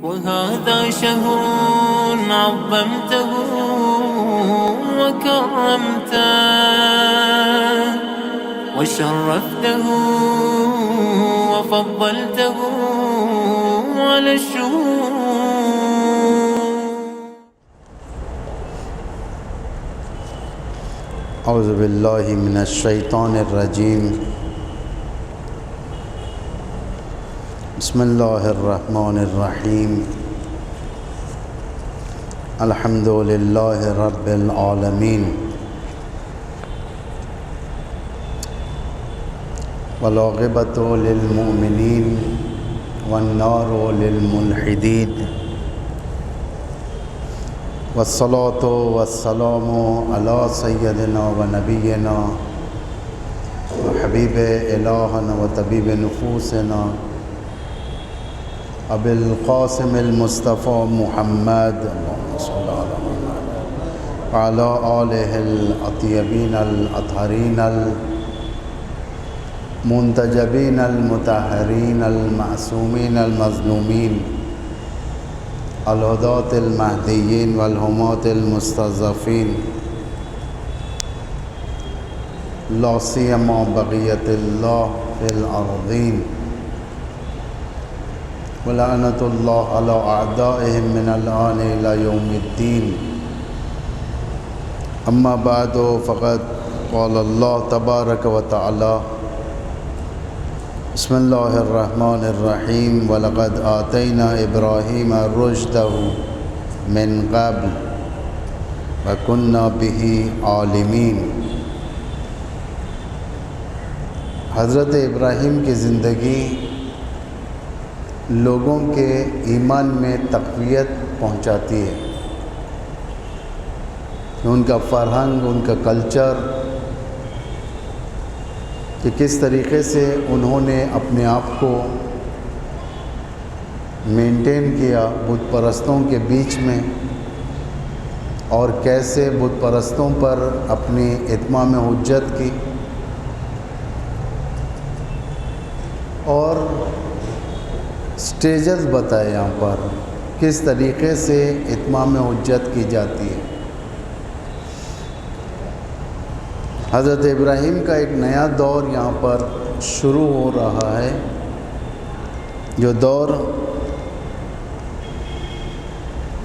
وهذا شهر عظمته وكرمته وشرفته وفضلته على الشهور. اعوذ باللہ من الشیطان الرجیم. بسم اللہ الرحمن الرحیم. الحمد للہ رب العالمین والعاقبۃ للمؤمنین والنار للملحدین والصلاة والسلام علی سیدنا و نبینا و حبیب الہنا و طبیب نفوسنا ابی القاسم المصطفى محمد اللہم صل علی محمد وعلی آلہ الاطیبین الاطہرین المنتجبین المطہرین المعصومین المظلومین الہداۃ المہدیین والہماۃ المستضعفین لا سیما بقیۃ اللہ فی الارضین ولعنۃ اللہ علی اعدائہم من الآن الی یوم الدین. اما بعد فقد قال اللہ تبارک و تعالی بسم اللہ الرحمن الرحیم وَلَقَدْ آتَيْنَا إِبْرَاهِيمَ رُشْدَهُ مِنْ قَبْلُ وَكُنَّا بِهِ عَالِمِينَ. حضرت ابراہیم کی زندگی لوگوں کے ایمان میں تقویت پہنچاتی ہے. ان کا فرہنگ، ان کا کلچر، کہ کس طریقے سے انہوں نے اپنے آپ کو مینٹین کیا بت پرستوں کے بیچ میں، اور کیسے بت پرستوں پر اپنی اتمام حجت کی، اور سٹیجز بتائے یہاں پر کس طریقے سے اتمام حجت کی جاتی ہے. حضرت ابراہیم کا ایک نیا دور یہاں پر شروع ہو رہا ہے، جو دور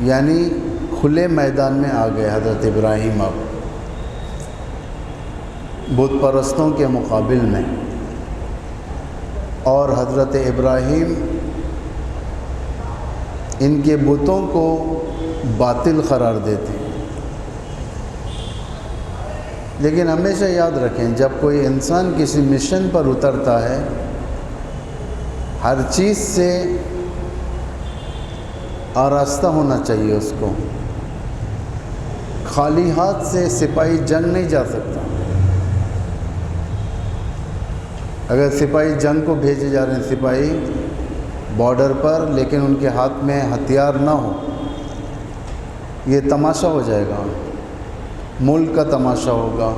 یعنی کھلے میدان میں آ گئے حضرت ابراہیم اب بت پرستوں کے مقابل میں. اور حضرت ابراہیم ان کے بتوں کو باطل قرار دیتے. لیکن ہمیشہ یاد رکھیں، جب کوئی انسان کسی مشن پر اترتا ہے، ہر چیز سے آراستہ ہونا چاہیے. اس کو خالی ہاتھ سے سپاہی جنگ نہیں جا سکتا. اگر سپاہی جنگ کو بھیجے جا رہے ہیں، سپاہی بارڈر پر، لیکن ان کے ہاتھ میں ہتھیار نہ ہو، یہ تماشا ہو جائے گا، ملک کا تماشا ہوگا،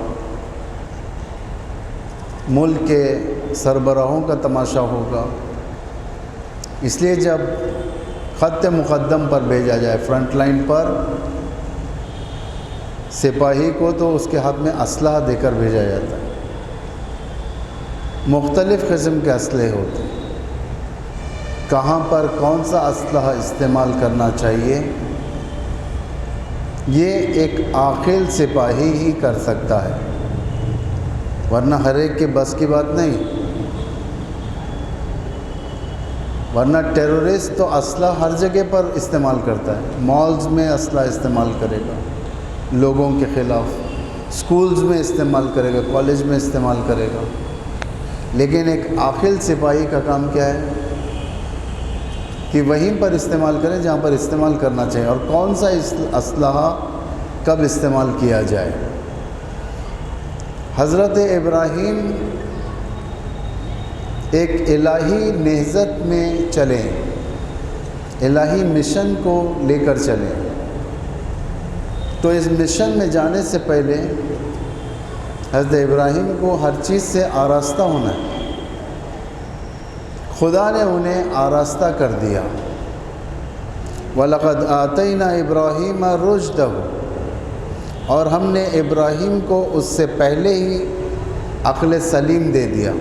ملک کے سربراہوں کا تماشا ہوگا. اس لیے جب خط مقدم پر بھیجا جائے، فرنٹ لائن پر سپاہی کو، تو اس کے ہاتھ میں اسلحہ دے کر بھیجا جاتا ہے. مختلف قسم کے اسلحے ہوتے ہیں. کہاں پر کون سا اسلحہ استعمال کرنا چاہیے، یہ ایک عاقل سپاہی ہی کر سکتا ہے، ورنہ ہر ایک کے بس کی بات نہیں. ورنہ ٹیرورسٹ تو اسلحہ ہر جگہ پر استعمال کرتا ہے. مالز میں اسلحہ استعمال کرے گا لوگوں کے خلاف، سکولز میں استعمال کرے گا، کالج میں استعمال کرے گا. لیکن ایک عاقل سپاہی کا کام کیا ہے کہ وہیں پر استعمال کریں جہاں پر استعمال کرنا چاہیے، اور کون سا اسلحہ کب استعمال کیا جائے. حضرت ابراہیم ایک الہی نہضت میں چلیں، الہی مشن کو لے کر چلیں. تو اس مشن میں جانے سے پہلے حضرت ابراہیم کو ہر چیز سے آراستہ ہونا ہے. خدا نے انہیں آراستہ کر دیا. وَلَقَدْ آتَيْنَا إِبْرَاهِيمَ رُشْدَهُ، اور ہم نے ابراہیم کو اس سے پہلے ہی عقل سلیم دے دیا،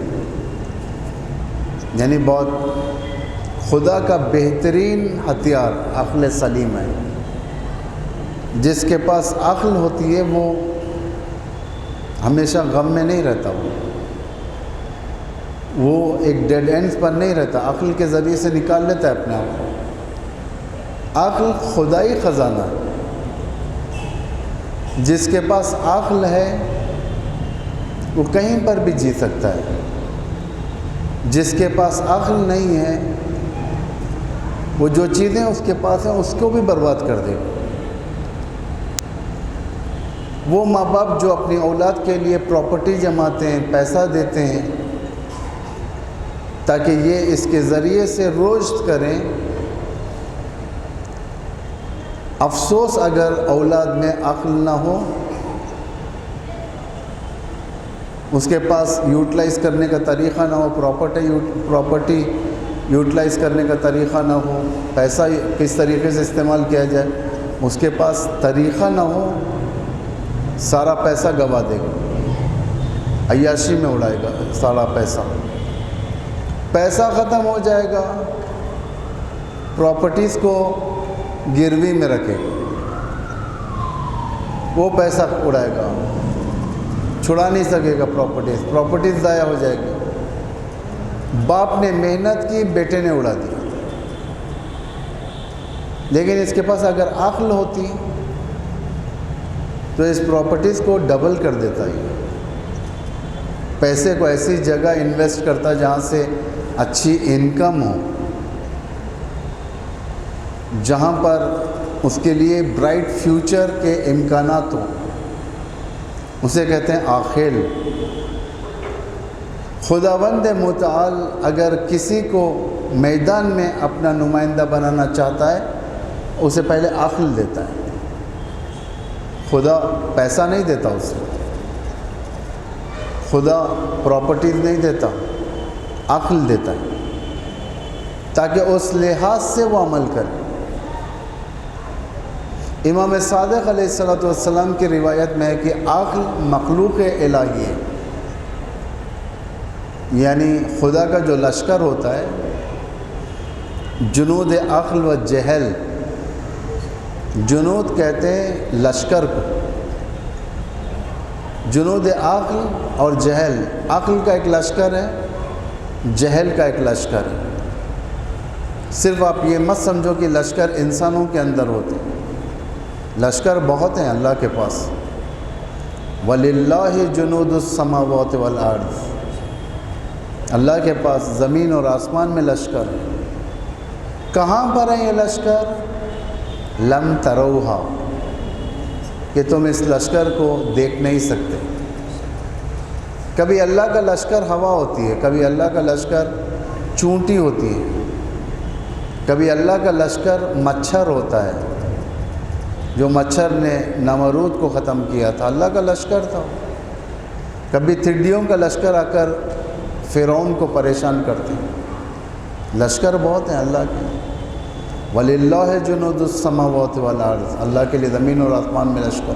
یعنی بہت خدا کا بہترین ہتھیار عقل سلیم ہے۔ جس کے پاس عقل ہوتی ہے وہ ہمیشہ غم میں نہیں رہتا، وہ ایک ڈیڈ اینڈز پر نہیں رہتا، عقل کے ذریعے سے نکال لیتا ہے اپنے آپ کو۔ عقل خدائی خزانہ ہے، جس کے پاس عقل ہے وہ کہیں پر بھی جی سکتا ہے، جس کے پاس عقل نہیں ہے وہ جو چیزیں اس کے پاس ہیں اس کو بھی برباد کر دے گا۔ وہ ماں باپ جو اپنی اولاد کے لیے پراپرٹی جماتے ہیں، پیسہ دیتے ہیں تاکہ یہ اس کے ذریعے سے رشد کریں، افسوس اگر اولاد میں عقل نہ ہو، اس کے پاس یوٹیلائز کرنے کا طریقہ نہ ہو، پراپرٹی یوٹیلائز کرنے کا طریقہ نہ ہو، پیسہ کس طریقے سے استعمال کیا جائے اس کے پاس طریقہ نہ ہو، سارا پیسہ گوا دے گا، عیاشی میں اڑائے گا سارا پیسہ ختم ہو جائے گا، پراپرٹیز کو گروی میں رکھے گا، وہ پیسہ اڑائے گا، چھڑا نہیں سکے گا، پراپرٹیز ضائع ہو جائے گی۔ باپ نے محنت کی، بیٹے نے اڑا دی۔ لیکن اس کے پاس اگر عقل ہوتی تو اس پراپرٹیز کو ڈبل کر دیتا ہے، پیسے کو ایسی جگہ انویسٹ کرتا جہاں سے اچھی انکم ہو، جہاں پر اس کے لیے برائٹ فیوچر کے امکانات ہوں، اسے کہتے ہیں عاقل۔ خداوند متعال اگر کسی کو میدان میں اپنا نمائندہ بنانا چاہتا ہے اسے پہلے عقل دیتا ہے، خدا پیسہ نہیں دیتا اسے، خدا پراپرٹیز نہیں دیتا، عقل دیتا ہے تاکہ اس لحاظ سے وہ عمل کرے۔ امام صادق علیہ السلام کی روایت میں ہے کہ عقل مخلوق الہی ہے، یعنی خدا کا جو لشکر ہوتا ہے، جنود عقل و جہل، جنود کہتے ہیں لشکر کو، جنود عقل اور جہل، عقل کا ایک لشکر ہے، جہل کا ایک لشکر ہے۔ صرف آپ یہ مت سمجھو کہ لشکر انسانوں کے اندر ہوتے ہیں، لشکر بہت ہیں اللہ کے پاس۔ وَلِلَّهِ جُنُودُ السَّمَاوَاتِ وَالْأَرْضِ، اللہ کے پاس زمین اور آسمان میں لشکر ہے۔ کہاں پر ہے یہ لشکر؟ لم تروہا، کہ تم اس لشکر کو دیکھ نہیں سکتے۔ کبھی اللہ کا لشکر ہوا ہوتی ہے، کبھی اللہ کا لشکر چونٹی ہوتی ہے، کبھی اللہ کا لشکر مچھر ہوتا ہے، جو مچھر نے نمرود کو ختم کیا تھا اللہ کا لشکر تھا۔ کبھی ٹڈیوں کا لشکر آ کر فرعون کو پریشان کرتے ہیں۔ لشکر بہت ہیں اللہ کے۔ وَلِلَّهِ جُنُودُ السَّمَاوَاتِ وَالْأَرْضِ، اللہ کے لیے زمین اور آسمان میں لشکر۔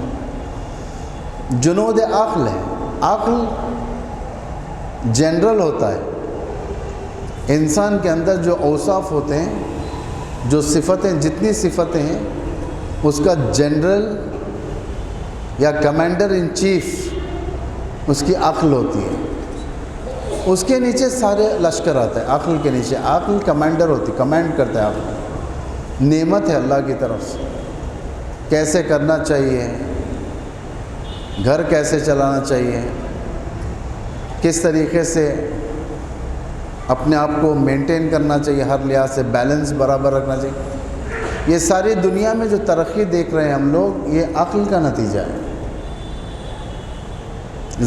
جنود عقل ہے، عقل جنرل ہوتا ہے، انسان کے اندر جو اوصاف ہوتے ہیں، جو صفتیں، جتنی صفتیں ہیں، اس کا جنرل یا کمانڈر ان چیف اس کی عقل ہوتی ہے۔ اس کے نیچے سارے لشکر آتا ہے، عقل کے نیچے عقل کمانڈر ہوتی، کمانڈ کرتا ہے عقل۔ نعمت ہے اللہ کی طرف سے، کیسے کرنا چاہیے، گھر کیسے چلانا چاہیے، کس طریقے سے اپنے آپ کو مینٹین کرنا چاہیے، ہر لحاظ سے بیلنس برابر رکھنا چاہیے۔ یہ ساری دنیا میں جو ترقی دیکھ رہے ہیں ہم لوگ، یہ عقل کا نتیجہ ہے،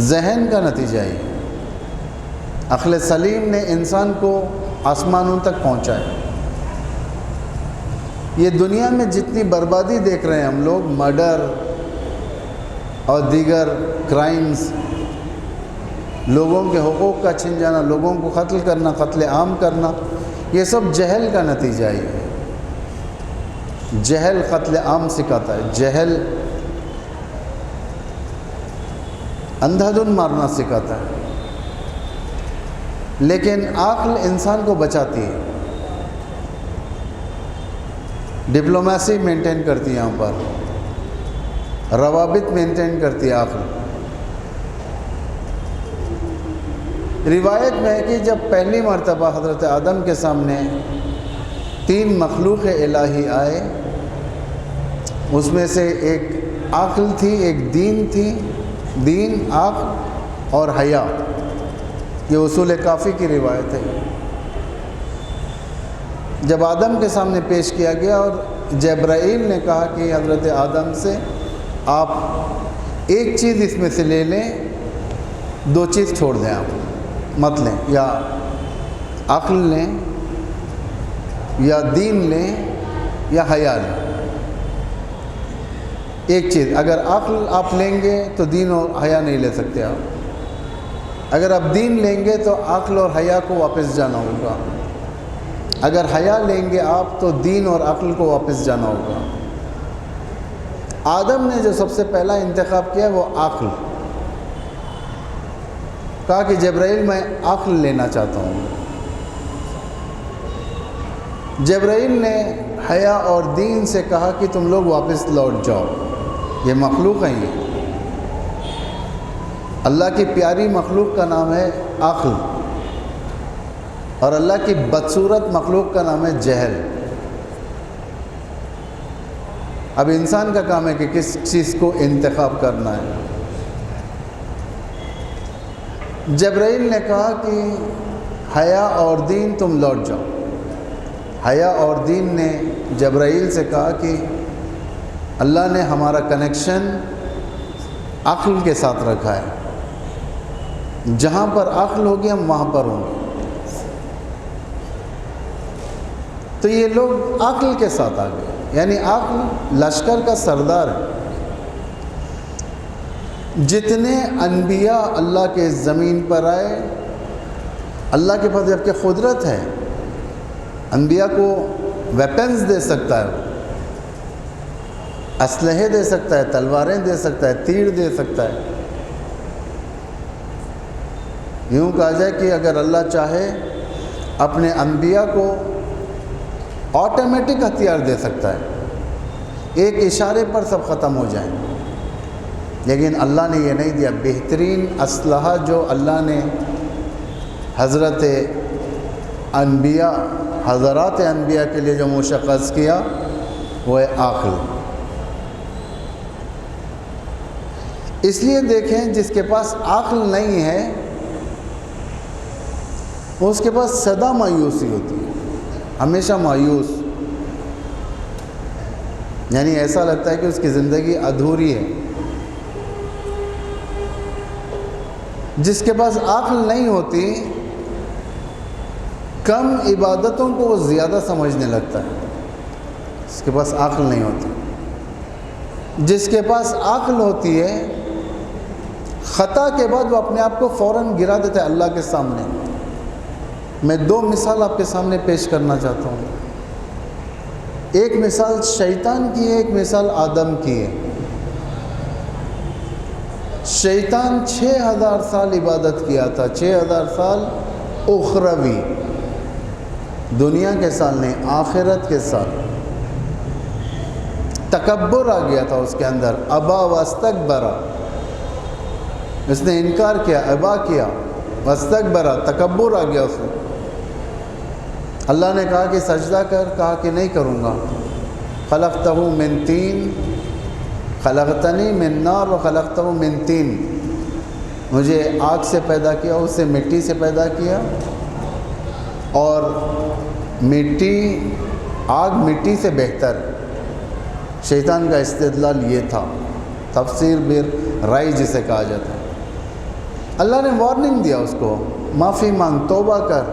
ذہن کا نتیجہ ہے۔ عقل سلیم نے انسان کو آسمانوں تک پہنچایا۔ یہ دنیا میں جتنی بربادی دیکھ رہے ہیں ہم لوگ، مرڈر اور دیگر کرائمز، لوگوں کے حقوق کا چھن جانا، لوگوں کو قتل کرنا، قتل عام کرنا، یہ سب جہل کا نتیجہ ہے۔ جہل قتل عام سکھاتا ہے، جہل اندھا دھند مارنا سکھاتا ہے، لیکن عقل انسان کو بچاتی ہے، ڈپلومیسی مینٹین کرتی ہے، یہاں پر روابط مینٹین کرتی ہے عقل۔ روایت میں ہے کہ جب پہلی مرتبہ حضرت آدم کے سامنے 3 مخلوق الہی آئے، اس میں سے ایک عقل تھی، ایک دین تھی، دین، عقل اور حیا، یہ اصول کافی کی روایت ہے۔ جب آدم کے سامنے پیش کیا گیا اور جبرائیل نے کہا کہ حضرت آدم سے آپ ایک چیز اس میں سے لے لیں، 2 چیز چھوڑ دیں، آپ مت لیں، یا عقل لیں یا دین لیں یا حیا لیں، ایک چیز۔ اگر عقل آپ لیں گے تو دین اور حیا نہیں لے سکتے آپ، اگر آپ دین لیں گے تو عقل اور حیا کو واپس جانا ہوگا، اگر حیا لیں گے آپ تو دین اور عقل کو واپس جانا ہوگا۔ آدم نے جو سب سے پہلا انتخاب کیا وہ عقل، کہا کہ جبرائیل میں عقل لینا چاہتا ہوں۔ جبرائیل نے حیا اور دین سے کہا کہ تم لوگ واپس لوٹ جاؤ، یہ مخلوق ہیں، یہ اللہ کی پیاری مخلوق کا نام ہے عقل، اور اللہ کی بدصورت مخلوق کا نام ہے جہل۔ اب انسان کا کام ہے کہ کس چیز کو انتخاب کرنا ہے۔ جبرائیل نے کہا کہ حیا اور دین تم لوٹ جاؤ۔ حیا اور دین نے جبرائیل سے کہا کہ اللہ نے ہمارا کنیکشن عقل کے ساتھ رکھا ہے، جہاں پر عقل ہوگی ہم وہاں پر ہوں گے۔ تو یہ لوگ عقل کے ساتھ آ گئے، یعنی عقل لشکر کا سردار ہے۔ جتنے انبیاء اللہ کے زمین پر آئے، اللہ کے پاس جبکہ قدرت ہے، انبیاء کو ویپنز دے سکتا ہے، اسلحے دے سکتا ہے، تلواریں دے سکتا ہے، تیر دے سکتا ہے۔ یوں کہا جائے کہ اگر اللہ چاہے اپنے انبیاء کو آٹومیٹک ہتھیار دے سکتا ہے، ایک اشارے پر سب ختم ہو جائیں، لیکن اللہ نے یہ نہیں دیا۔ بہترین اسلحہ جو اللہ نے حضرت انبیاء، حضرات انبیاء کے لیے جو مشخص کیا وہ ہے عقل۔ اس لیے دیکھیں جس کے پاس عقل نہیں ہے اس کے پاس سدا مایوسی ہوتی ہے، ہمیشہ مایوس، یعنی ایسا لگتا ہے کہ اس کی زندگی ادھوری ہے۔ جس کے پاس عقل نہیں ہوتی کم عبادتوں کو وہ زیادہ سمجھنے لگتا ہے، جس کے پاس عقل نہیں ہوتی۔ جس کے پاس عقل ہوتی ہے خطا کے بعد وہ اپنے آپ کو فوراً گرا دیتا ہے اللہ کے سامنے۔ میں 2 مثال آپ کے سامنے پیش کرنا چاہتا ہوں۔ ایک مثال شیطان کی ہے، ایک مثال آدم کی ہے۔ شیطان 6000 سال عبادت کیا تھا، 6000 سال اخروی، دنیا کے سال نہیں، آخرت کے سال۔ تکبر آ گیا تھا اس کے اندر، ابا واستکبر، اس نے انکار کیا، ابا کیا، واستکبر، تکبر آ گیا اس میں۔ اللہ نے کہا کہ سجدہ کر، کہا کہ نہیں کروں گا۔ خلقتہ من طین، خلقتنی من نار و خلقتہ من طین، مجھے آگ سے پیدا کیا، اسے مٹی سے پیدا کیا، اور مٹی، آگ مٹی سے بہتر ہے۔ شیطان کا استدلال یہ تھا، تفسیر بالرأی جسے کہا جاتا ہے۔ اللہ نے وارننگ دیا اس کو، معافی مانگ، توبہ کر،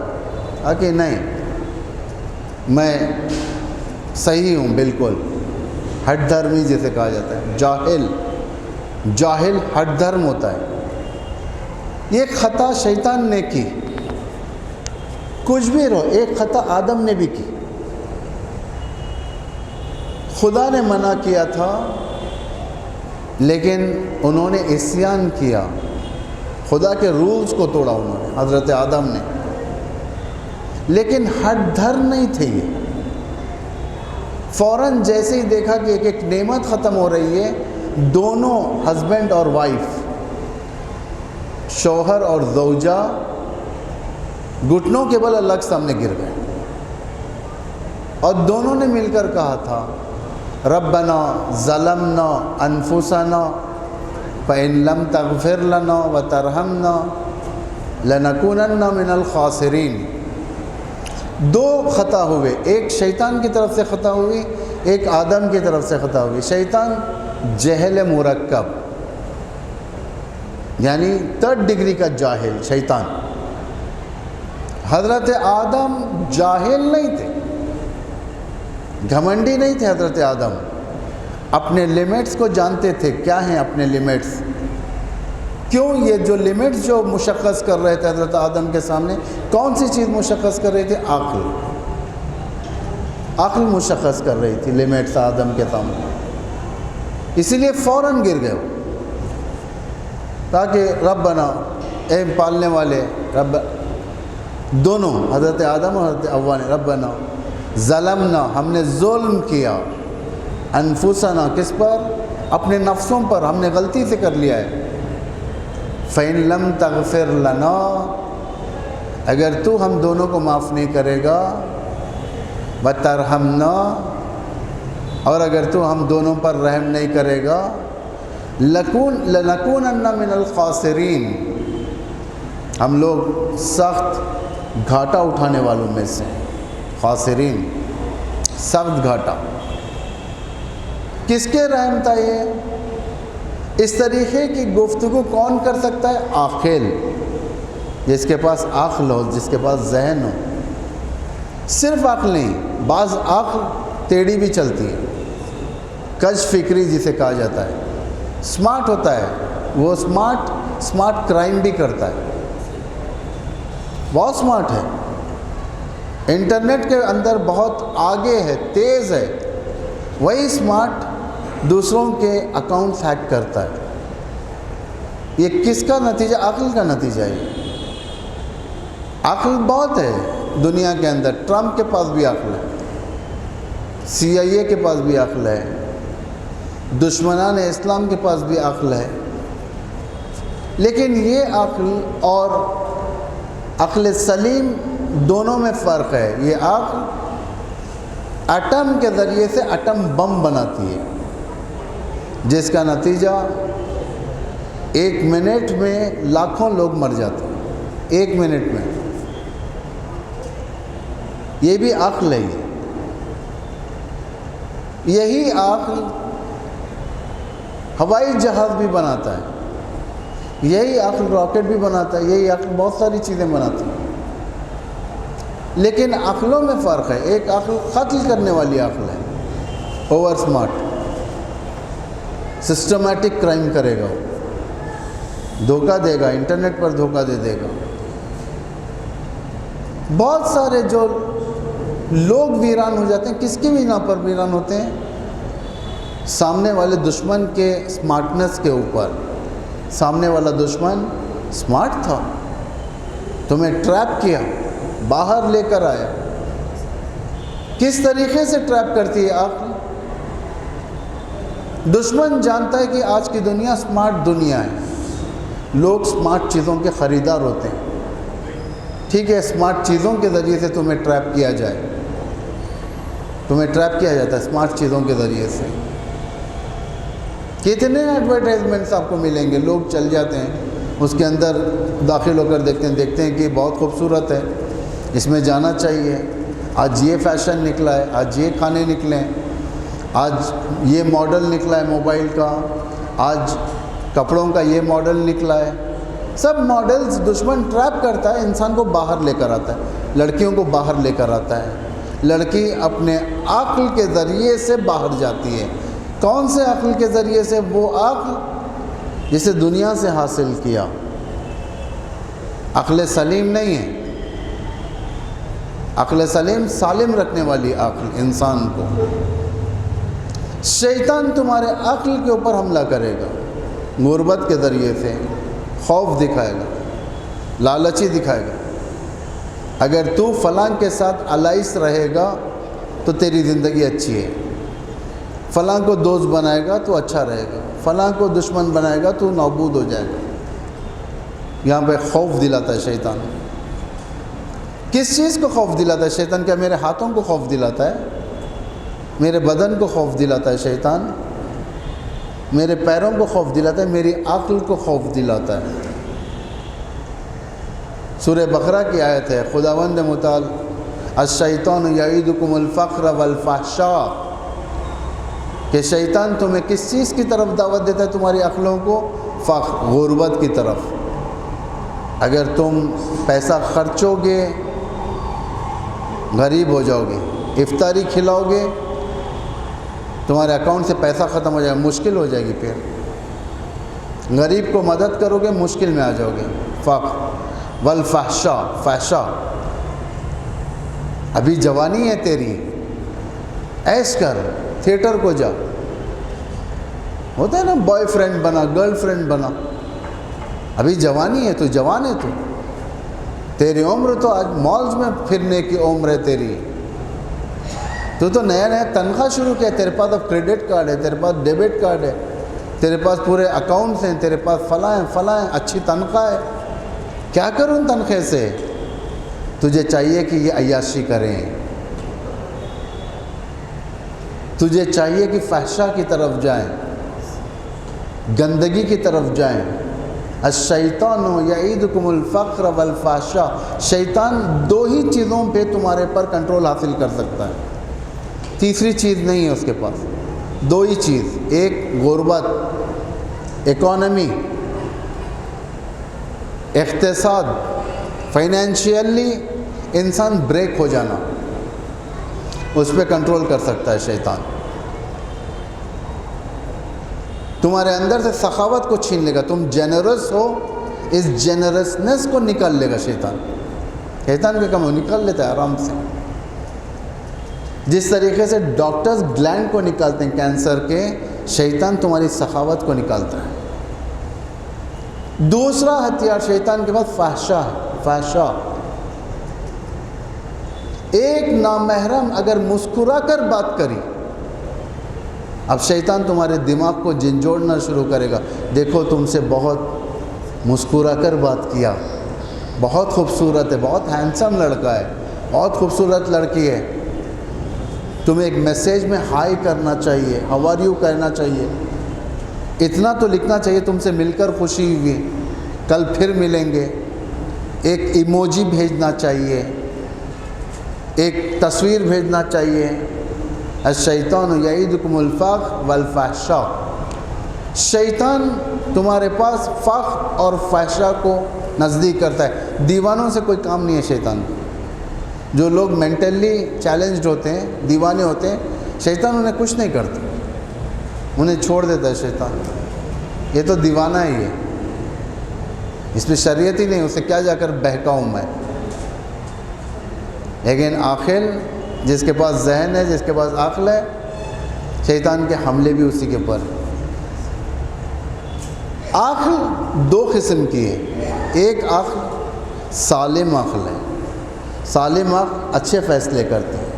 کہا کہ نہیں، میں صحیح ہوں بالکل۔ ہٹ دھرمی جسے کہا جاتا ہے، جاہل ہٹ دھرم ہوتا ہے۔ ایک خطا شیطان نے کی، کچھ بھی رہو، ایک خطا آدم نے بھی کی۔ خدا نے منع کیا تھا لیکن انہوں نے عصیان کیا، خدا کے رولز کو توڑا انہوں نے، حضرت آدم نے، لیکن ہٹ دھر نہیں تھے یہ۔ فوراً جیسے ہی دیکھا کہ ایک نعمت ختم ہو رہی ہے، دونوں ہسبینڈ اور وائف، شوہر اور زوجہ گھٹنوں کے بل اللہ کے سامنے گر گئے، اور دونوں نے مل کر کہا تھا ربنا ظلمنا انفسنا فإن لم تغفر لنا وترحمنا لنکونن من الخاسرین۔ دو خطا ہوئے، ایک شیطان کی طرف سے خطا ہوئی، ایک آدم کی طرف سے خطا ہوئی۔ شیطان جہل مرکب، یعنی 3rd ڈگری کا جاہل شیطان۔ حضرت آدم جاہل نہیں تھے، گھمنڈی نہیں تھے۔ حضرت آدم اپنے لیمٹس کو جانتے تھے، کیا ہیں اپنے لیمٹس۔ کیوں یہ جو لیمٹس جو مشخص کر رہے تھے حضرت آدم کے سامنے، کون سی چیز مشخص کر رہی تھی؟ عقل مشخص کر رہی تھی لیمٹس آدم کے سامنے، اسی لیے فوراً گر گئے، تاکہ ربنا، اے پالنے والے رب، دونوں حضرت آدم اور حضرت حوا نے ربنا ظلمنا، ہم نے ظلم کیا، انفسنا، کس پر؟ اپنے نفسوں پر، ہم نے غلطی سے کر لیا ہے۔ فإن لم تغفر لنا، اگر تو ہم دونوں کو معاف نہیں کرے گا، وترحمنا، اور اگر تو ہم دونوں پر رحم نہیں کرے گا، لنکونن من الخاسرین، ہم لوگ سخت گھاٹا اٹھانے والوں میں سے، خاسرین، سخت گھاٹا۔ کس کے رحم تھا یہ؟ اس طریقے کی گفتگو کون کر سکتا ہے؟ عاقل، جس کے پاس عقل ہو، جس کے پاس ذہن ہو۔ صرف عقل نہیں، بعض عقل ٹیڑھی بھی چلتی ہے، کج فکری جسے کہا جاتا ہے، سمارٹ ہوتا ہے وہ، سمارٹ کرائم بھی کرتا ہے، بہت سمارٹ ہے، انٹرنیٹ کے اندر بہت آگے ہے، تیز ہے، وہی سمارٹ دوسروں کے اکاؤنٹس ہیک کرتا ہے۔ یہ کس کا نتیجہ؟ عقل کا نتیجہ ہے۔ عقل بہت ہے دنیا کے اندر، ٹرمپ کے پاس بھی عقل ہے، CIA کے پاس بھی عقل ہے، دشمنان اسلام کے پاس بھی عقل ہے، لیکن یہ عقل اور عقل سلیم دونوں میں فرق ہے۔ یہ عقل ایٹم کے ذریعے سے ایٹم بم بناتی ہے، جس کا نتیجہ 1 منٹ میں لاکھوں لوگ مر جاتے ہیں، 1 منٹ میں۔ یہ بھی عقل ہے۔ یہی عقل ہوائی جہاز بھی بناتا ہے، یہی عقل راکٹ بھی بناتا ہے، یہی عقل بہت ساری چیزیں بناتا ہے، لیکن عقلوں میں فرق ہے۔ ایک عقل قتل کرنے والی عقل ہے، اوور سمارٹ، سسٹمیٹک کرائم کرے گا، دھوکہ دے گا، انٹرنیٹ پر دھوکہ دے گا۔ بہت سارے جو لوگ ویران ہو جاتے ہیں، کس کی بنا پر ویران ہوتے ہیں؟ سامنے والے دشمن کے سمارٹنس کے اوپر۔ سامنے والا دشمن سمارٹ تھا، تمہیں ٹریپ کیا، باہر لے کر آیا۔ کس طریقے سے ٹریپ کرتی ہے عقل؟ دشمن جانتا ہے کہ آج کی دنیا سمارٹ دنیا ہے، لوگ سمارٹ چیزوں کے خریدار ہوتے ہیں، ٹھیک ہے، سمارٹ چیزوں کے ذریعے سے تمہیں ٹریپ کیا جائے، تمہیں ٹریپ کیا جاتا ہے سمارٹ چیزوں کے ذریعے سے۔ کتنے ایڈورٹائزمنٹس آپ کو ملیں گے، لوگ چل جاتے ہیں اس کے اندر، داخل ہو کر دیکھتے ہیں کہ بہت خوبصورت ہے، اس میں جانا چاہیے، آج یہ فیشن نکلا ہے، آج یہ کھانے نکلے ہیں، آج یہ ماڈل نکلا ہے موبائل کا، آج کپڑوں کا یہ ماڈل نکلا ہے۔ سب ماڈلز دشمن ٹریپ کرتا ہے، انسان کو باہر لے کر آتا ہے، لڑکیوں کو باہر لے کر آتا ہے۔ لڑکی اپنے عقل کے ذریعے سے باہر جاتی ہے۔ کون سے عقل کے ذریعے سے؟ وہ عقل جسے دنیا سے حاصل کیا، عقل سلیم نہیں ہے۔ عقل سلیم سالم رکھنے والی عقل انسان کو، شیطان تمہارے عقل کے اوپر حملہ کرے گا، غربت کے ذریعے سے خوف دکھائے گا، لالچی دکھائے گا۔ اگر تو فلاں کے ساتھ الائس رہے گا تو تیری زندگی اچھی ہے، فلاں کو دوست بنائے گا تو اچھا رہے گا، فلاں کو دشمن بنائے گا تو نابود ہو جائے گا۔ یہاں پہ خوف دلاتا ہے شیطان۔ کس چیز کو خوف دلاتا ہے شیطان؟ کیا میرے ہاتھوں کو خوف دلاتا ہے؟ میرے بدن کو خوف دلاتا ہے شیطان؟ میرے پیروں کو خوف دلاتا ہے؟ میری عقل کو خوف دلاتا ہے۔ سورہ بقرہ کی آیت ہے، خداوند متعال الشیطان یعیدکم الفقر والفحشاء، کہ شیطان تمہیں کس چیز کی طرف دعوت دیتا ہے؟ تمہاری عقلوں کو فقر، غربت کی طرف۔ اگر تم پیسہ خرچو گے غریب ہو جاؤ گے، افطاری کھلاؤ گے تمہارے اکاؤنٹ سے پیسہ ختم ہو جائے گا، مشکل ہو جائے گی، پھر غریب کو مدد کرو گے مشکل میں آ جاؤ گے۔ فقر والفحشاء، فحشاء، ابھی جوانی ہے تیری، عیش کر، تھیٹر کو جا، ہوتا ہے نا بوائے فرینڈ بنا، گرل فرینڈ بنا، ابھی جوانی ہے، تو جوان ہے، تیری عمر تو آج مالز میں پھرنے کی عمر ہے تیری، تو نیا نیا تنخواہ شروع کیا، تیرے پاس اب کریڈٹ کارڈ ہے، تیرے پاس ڈیبٹ کارڈ ہے، تیرے پاس پورے اکاؤنٹس ہیں، تیرے پاس فلاں ہیں، اچھی تنخواہ ہے، کیا کروں ان تنخواہ سے؟ تجھے چاہیے کہ یہ عیاشی کریں، تجھے چاہیے کہ فحشا کی طرف جائیں، گندگی کی طرف جائیں۔ الشیطان یعیدکم الفقر والفحشاء، شیطان دو ہی چیزوں پہ تمہارے پر کنٹرول حاصل کر سکتا ہے، تیسری چیز نہیں ہے اس کے پاس، دو ہی چیز، ایک غربت، اکانومی، اقتصاد، فائنینشیلی انسان بریک ہو جانا، اس پہ کنٹرول کر سکتا ہے شیطان۔ تمہارے اندر سے سخاوت کو چھین لے گا، تم جنرس ہو، اس جنرسنس کو نکال لے گا شیطان۔ شیطان کے کام نکال لیتا ہے آرام سے، جس طریقے سے ڈاکٹرز گلینڈ کو نکالتے ہیں کینسر کے، شیطان تمہاری سخاوت کو نکالتا ہے۔ دوسرا ہتھیار شیطان کے پاس فحشا ہے، فحشا۔ ایک نامحرم اگر مسکرا کر بات کری، اب شیطان تمہارے دماغ کو جھنجھوڑنا شروع کرے گا، دیکھو تم سے بہت مسکرا کر بات کیا، بہت خوبصورت ہے، بہت ہینڈسم لڑکا ہے، بہت خوبصورت لڑکی ہے، تمہیں ایک میسیج میں ہائی کرنا چاہیے، ہاؤ آر یو کہنا چاہیے، اتنا تو لکھنا چاہیے تم سے مل کر خوشی ہوئی، کل پھر ملیں گے، ایک ایموجی بھیجنا چاہیے، ایک تصویر بھیجنا چاہیے۔ الشیطان یعیدکم الفقر والفحشاء، شیطان تمہارے پاس فقر اور فحشا کو نزدیک کرتا ہے۔ دیوانوں سے کوئی کام نہیں ہے شیطان، جو لوگ مینٹلی چیلنجڈ ہوتے ہیں، دیوانے ہوتے ہیں، شیطان انہیں کچھ نہیں کرتا، انہیں چھوڑ دیتا ہے شیطان، یہ تو دیوانہ ہی ہے، اس پہ شریعت ہی نہیں، اسے کیا جا کر بہکاؤں میں۔ لیکن عاقل، جس کے پاس ذہن ہے، جس کے پاس عقل ہے، شیطان کے حملے بھی اسی کے اوپر۔ عقل دو قسم کی ہے، ایک عقل سالم عقل ہے، سالم عقل اچھے فیصلے کرتے ہیں،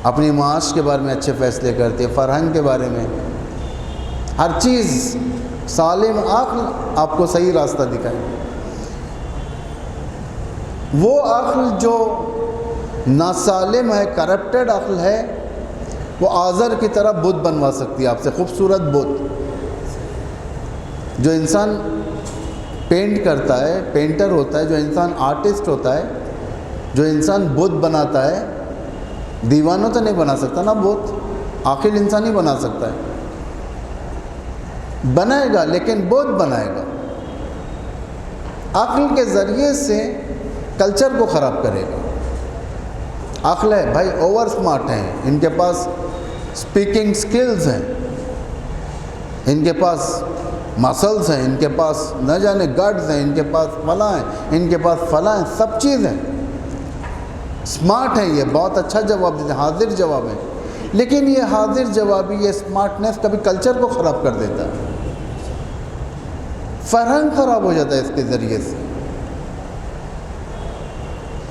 اپنی معاش کے بارے میں اچھے فیصلے کرتے ہیں، فرہنگ کے بارے میں، ہر چیز سالم عقل آپ کو صحیح راستہ دکھائے۔ وہ عقل جو ناسالم ہے، کرپٹڈ عقل ہے، وہ آزر کی طرح بت بنوا سکتی ہے آپ سے، خوبصورت بت۔ جو انسان پینٹ کرتا ہے، پینٹر ہوتا ہے، جو انسان آرٹسٹ ہوتا ہے، جو انسان بت بناتا ہے، دیوانوں تو نہیں بنا سکتا نا بت، عاقل انسان ہی بنا سکتا ہے، بنائے گا لیکن بت بنائے گا، عقل کے ذریعے سے کلچر کو خراب کرے گا۔ عقل ہے بھائی، اوور سمارٹ ہیں، ان کے پاس سپیکنگ سکلز ہیں، ان کے پاس مسلز ہیں، ان کے پاس نہ جانے گڈز ہیں، ان کے پاس فلاں ہیں، ان کے پاس فلاں ہیں، سب چیز ہیں، سمارٹ ہیں، یہ بہت اچھا جواب دیتے ہیں، حاضر جواب ہے، لیکن یہ حاضر جوابی، یہ اسمارٹنیس کبھی کلچر کو خراب کر دیتا ہے، فرہنگ خراب ہو جاتا ہے اس کے ذریعے سے۔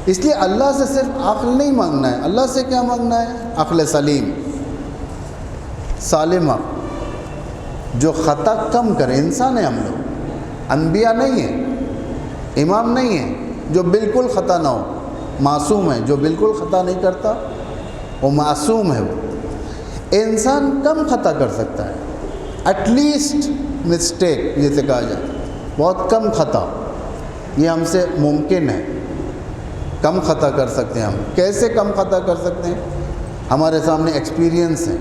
اس لیے اللہ سے صرف عقل نہیں مانگنا ہے، اللہ سے کیا مانگنا ہے؟ عقل سلیم، سالم عقل، جو خطا کم کرے۔ انسان ہے ہم لوگ، انبیاء نہیں ہیں، امام نہیں ہیں جو بالکل خطا نہ ہو، معصوم ہے، جو بالکل خطا نہیں کرتا وہ معصوم ہے۔ وہ انسان کم خطا کر سکتا ہے، ایٹ لیسٹ مسٹیک جسے کہا جاتا ہے، بہت کم خطا، یہ ہم سے ممکن ہے، کم خطا کر سکتے ہیں ہم۔ کیسے کم خطا کر سکتے ہیں؟ ہمارے سامنے ایکسپیرینس ہے،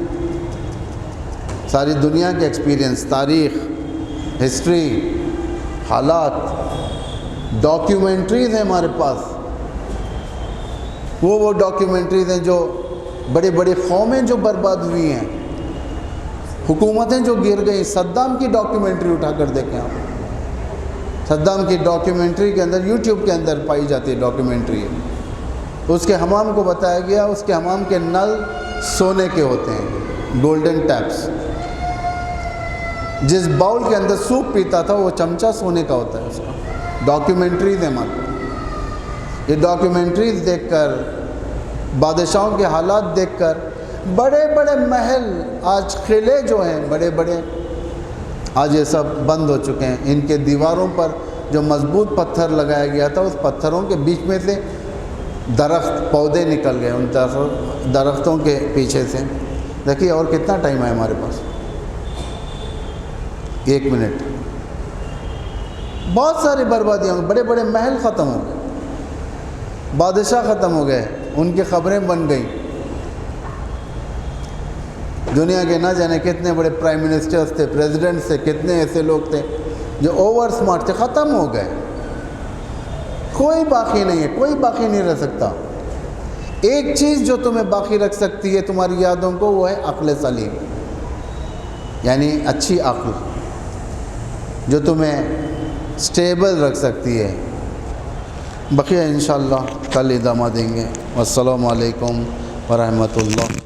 ساری دنیا کے ایکسپیرینس، تاریخ، ہسٹری، حالات، ڈاکیومنٹریز ہیں ہمارے پاس۔ وہ ڈاکیومنٹریز ہیں جو بڑی بڑی قومیں جو برباد ہوئی ہیں، حکومتیں جو گر گئیں۔ صدام کی ڈاکیومنٹری اٹھا کر دیکھیں آپ، صدام کی ڈاکیومنٹری کے اندر، یوٹیوب کے اندر پائی جاتی ہے ڈاکیومنٹری۔ اس کے حمام کو بتایا گیا، اس کے حمام کے نل سونے کے ہوتے ہیں، گولڈن ٹیپس۔ جس باؤل کے اندر سوپ پیتا تھا وہ چمچہ سونے کا ہوتا ہے اس کا۔ ڈاکیومنٹریز ہیں ہمارے، یہ ڈاکیومنٹریز دیکھ کر، بادشاہوں کے حالات دیکھ کر، بڑے بڑے محل، آج قلعے جو ہیں بڑے بڑے، آج یہ سب بند ہو چکے ہیں۔ ان کے دیواروں پر جو مضبوط پتھر لگایا گیا تھا، اس پتھروں کے بیچ میں سے درخت، پودے نکل گئے ان درختوں کے پیچھے سے۔ دیکھیے اور کتنا ٹائم ہے ہمارے پاس، 1 منٹ۔ بہت ساری بربادیاں، بڑے بڑے محل ختم ہو گئے، بادشاہ ختم ہو گئے، ان کی خبریں بن گئیں۔ دنیا کے نہ جانے کتنے بڑے پرائم منسٹرز تھے، پریزیڈنٹس تھے، کتنے ایسے لوگ تھے جو اوور سمارٹ تھے، ختم ہو گئے۔ کوئی باقی نہیں ہے، کوئی باقی نہیں رہ سکتا۔ ایک چیز جو تمہیں باقی رکھ سکتی ہے تمہاری یادوں کو، وہ ہے عقل سلیم، یعنی اچھی عقل جو تمہیں سٹیبل رکھ سکتی ہے۔ بقیہ انشاءاللہ کل ادامہ دیں گے۔ والسلام علیکم ورحمۃ اللہ۔